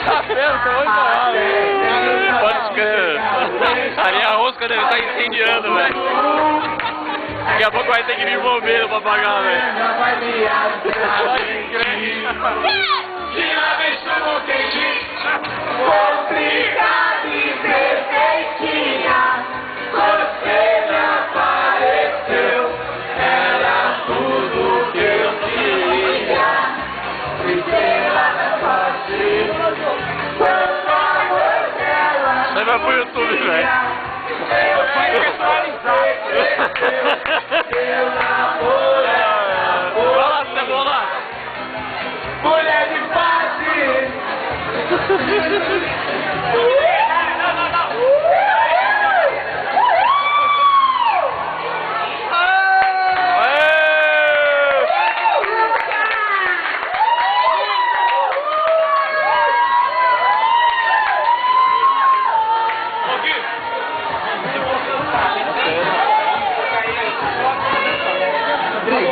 Tá vendo? Você vai falar, velho. Pode crer. A minha rosca deve estar incendiando, velho. Daqui a pouco vai ter que vir bombeiro pra pagar, velho. Obrigado e perfeitinha, você me apareceu, era tudo que eu queria, estrela da sorte, quando a amor dela. Você vai pro YouTube, velho.